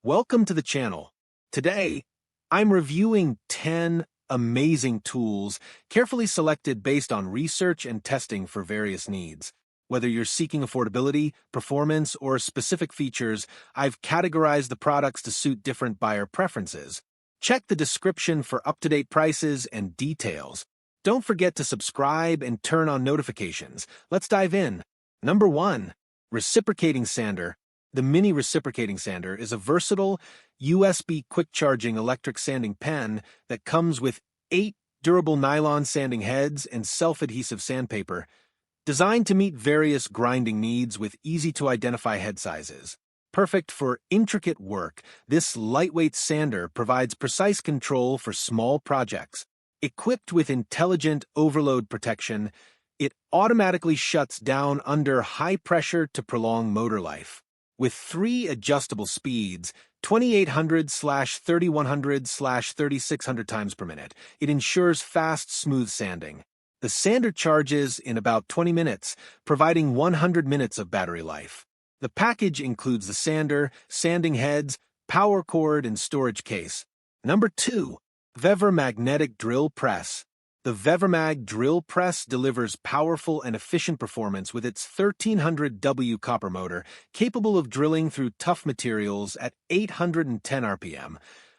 Welcome to the channel. Today, I'm reviewing 10 amazing tools carefully selected based on research and testing for various needs. Whether you're seeking affordability, performance, or specific features, I've categorized the products to suit different buyer preferences. Check the description for up-to-date prices and details. Don't forget to subscribe and turn on notifications. Let's dive in. Number 1. Reciprocating Sander. The Mini Reciprocating Sander is a versatile, USB quick-charging electric sanding pen that comes with 8 durable nylon sanding heads and self-adhesive sandpaper, designed to meet various grinding needs with easy-to-identify head sizes. Perfect for intricate work, this lightweight sander provides precise control for small projects. Equipped with intelligent overload protection, it automatically shuts down under high pressure to prolong motor life. With 3 adjustable speeds, 2800/3100/3600 times per minute, it ensures fast, smooth sanding. The sander charges in about 20 minutes, providing 100 minutes of battery life. The package includes the sander, sanding heads, power cord, and storage case. Number 2. Vever Magnetic Drill Press. The VeverMag drill press delivers powerful and efficient performance with its 1300W copper motor, capable of drilling through tough materials at 810 RPM,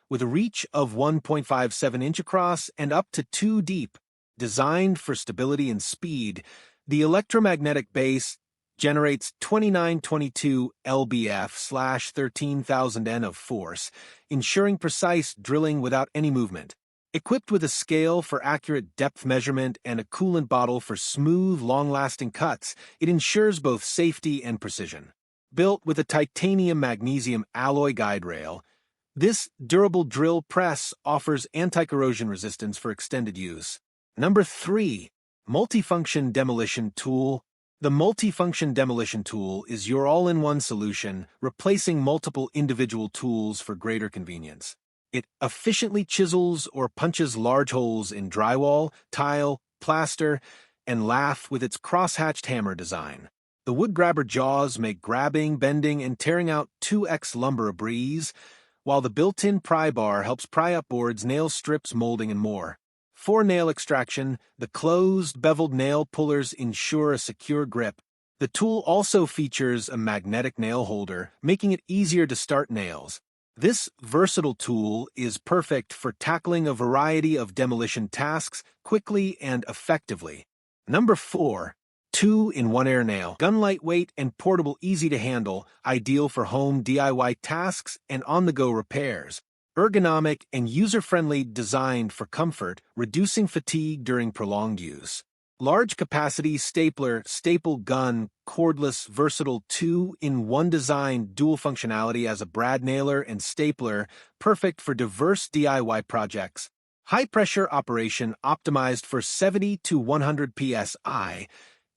with a reach of 1.57 inch across and up to 2 deep. Designed for stability and speed, the electromagnetic base generates 2922 lbf/13,000 N of force, ensuring precise drilling without any movement. Equipped with a scale for accurate depth measurement and a coolant bottle for smooth, long-lasting cuts, it ensures both safety and precision. Built with a titanium-magnesium alloy guide rail, this durable drill press offers anti-corrosion resistance for extended use. Number 3. Multifunction Demolition Tool. The Multifunction Demolition Tool is your all-in-one solution, replacing multiple individual tools for greater convenience. It efficiently chisels or punches large holes in drywall, tile, plaster, and lath with its cross-hatched hammer design. The wood grabber jaws make grabbing, bending, and tearing out 2x lumber a breeze, while the built-in pry bar helps pry up boards, nail strips, molding, and more. For nail extraction, the closed, beveled nail pullers ensure a secure grip. The tool also features a magnetic nail holder, making it easier to start nails. This versatile tool is perfect for tackling a variety of demolition tasks quickly and effectively. Number 4. 2-in-1 air nail. Gun lightweight and portable, easy to handle, ideal for home DIY tasks and on-the-go repairs. Ergonomic and user-friendly, designed for comfort, reducing fatigue during prolonged use. Large capacity stapler, staple gun, cordless, versatile 2-in-1 design, dual functionality as a brad nailer and stapler, perfect for diverse DIY projects. High pressure operation optimized for 70 to 100 psi,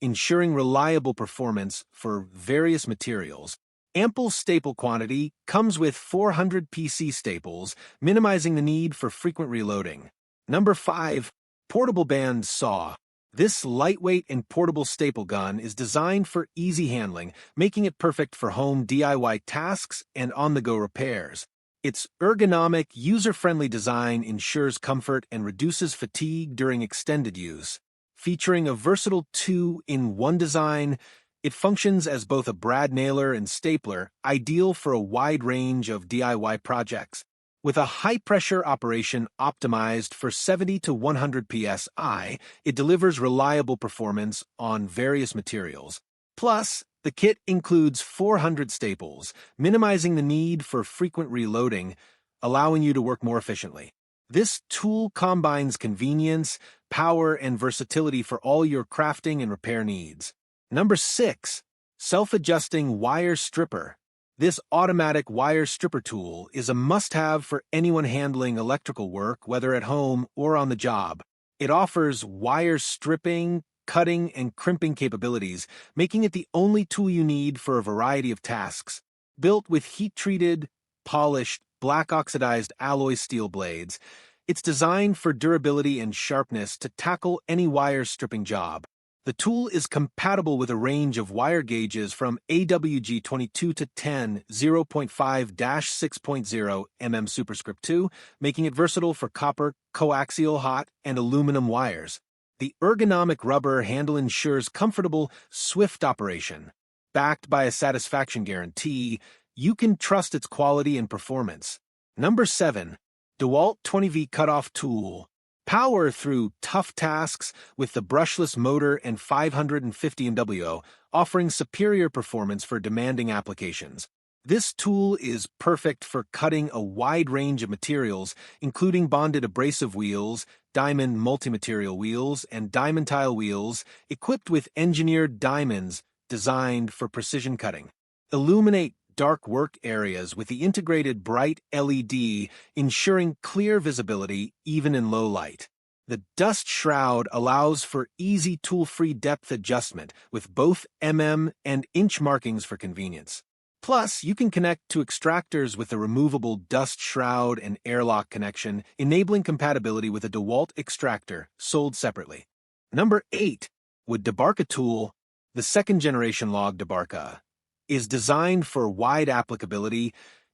ensuring reliable performance for various materials. Ample staple quantity, comes with 400 PC staples, minimizing the need for frequent reloading. Number 5. Portable band saw. This lightweight and portable staple gun is designed for easy handling, making it perfect for home DIY tasks and on-the-go repairs. Its ergonomic, user-friendly design ensures comfort and reduces fatigue during extended use. Featuring a versatile 2-in-1 design, it functions as both a brad nailer and stapler, ideal for a wide range of DIY projects. With a high-pressure operation optimized for 70 to 100 psi, it delivers reliable performance on various materials. Plus, the kit includes 400 staples, minimizing the need for frequent reloading, allowing you to work more efficiently. This tool combines convenience, power, and versatility for all your crafting and repair needs. Number 6. Self-adjusting wire stripper. This automatic wire stripper tool is a must-have for anyone handling electrical work, whether at home or on the job. It offers wire stripping, cutting, and crimping capabilities, making it the only tool you need for a variety of tasks. Built with heat-treated, polished, black oxidized alloy steel blades, it's designed for durability and sharpness to tackle any wire stripping job. The tool is compatible with a range of wire gauges from AWG 22 to 10, 0.5-6.0 mm superscript 2, making it versatile for copper, coaxial hot, and aluminum wires. The ergonomic rubber handle ensures comfortable, swift operation. Backed by a satisfaction guarantee, you can trust its quality and performance. Number 7. DeWalt 20V Cutoff Tool. Power through tough tasks with the brushless motor and 550 MWO, offering superior performance for demanding applications. This tool is perfect for cutting a wide range of materials, including bonded abrasive wheels, diamond multi-material wheels, and diamond tile wheels, equipped with engineered diamonds designed for precision cutting. Illuminate dark work areas with the integrated bright LED, ensuring clear visibility even in low light. The dust shroud allows for easy tool-free depth adjustment with both mm and inch markings for convenience. Plus, you can connect to extractors with a removable dust shroud and airlock connection, enabling compatibility with a DeWalt extractor, sold separately. Number 8. Wood Debarker Tool. The second-generation log debarker is designed for wide applicability,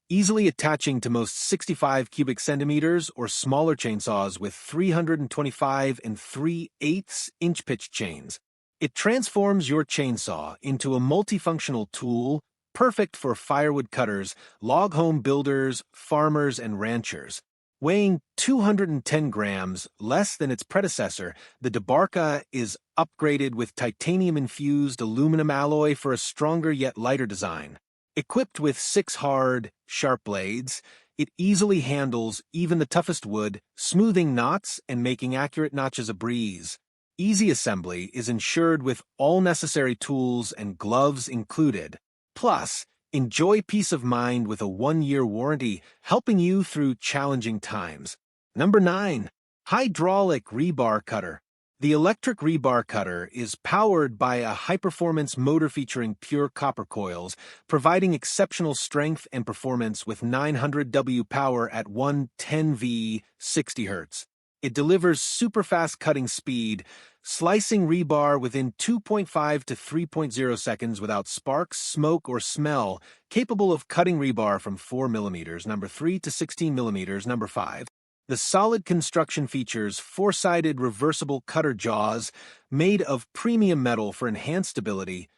easily attaching to most 65 cubic centimeters or smaller chainsaws with 325 and 3/8 inch pitch chains. It transforms your chainsaw into a multifunctional tool perfect for firewood cutters, log home builders, farmers, and ranchers. Weighing 210 grams, less than its predecessor, the debarker is upgraded with titanium-infused aluminum alloy for a stronger yet lighter design. Equipped with 6 hard, sharp blades, it easily handles even the toughest wood, smoothing knots and making accurate notches a breeze. Easy assembly is ensured with all necessary tools and gloves included. Plus, enjoy peace of mind with a 1-year warranty, helping you through challenging times. Number 9. Hydraulic Rebar Cutter. The electric rebar cutter is powered by a high-performance motor featuring pure copper coils, providing exceptional strength and performance with 900 W power at 110V 60 Hz. It delivers super-fast cutting speed, slicing rebar within 2.5 to 3.0 seconds without sparks, smoke, or smell, capable of cutting rebar from 4 mm, number 3, to 16 mm, number 5. The solid construction features 4-sided reversible cutter jaws made of premium metal for enhanced stability,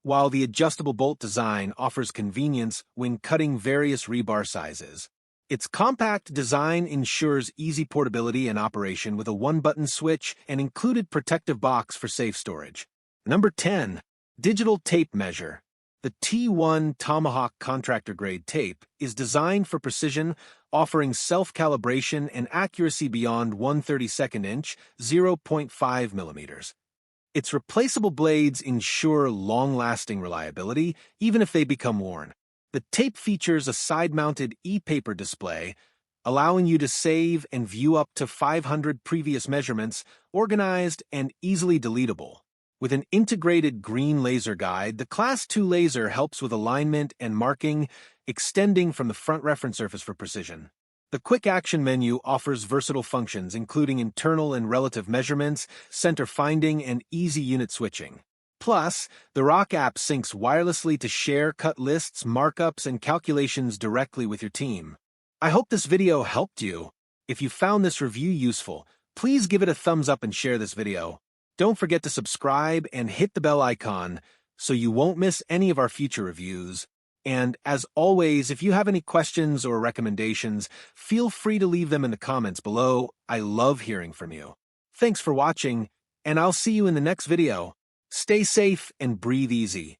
while the adjustable bolt design offers convenience when cutting various rebar sizes. Its compact design ensures easy portability and operation with a 1-button switch and included protective box for safe storage. Number 10. Digital Tape Measure. The T1 Tomahawk contractor-grade tape is designed for precision, offering self-calibration and accuracy beyond 1/32 inch, 0.5 mm. Its replaceable blades ensure long-lasting reliability, even if they become worn. The tape features a side-mounted e-paper display, allowing you to save and view up to 500 previous measurements, organized and easily deletable. With an integrated green laser guide, the Class 2 laser helps with alignment and marking, extending from the front reference surface for precision. The Quick Action menu offers versatile functions, including internal and relative measurements, center finding, and easy unit switching. Plus, the Rock app syncs wirelessly to share cut lists, markups, and calculations directly with your team. I hope this video helped you. If you found this review useful, please give it a thumbs up and share this video. Don't forget to subscribe and hit the bell icon so you won't miss any of our future reviews. And as always, if you have any questions or recommendations, feel free to leave them in the comments below. I love hearing from you. Thanks for watching, and I'll see you in the next video. Stay safe and breathe easy.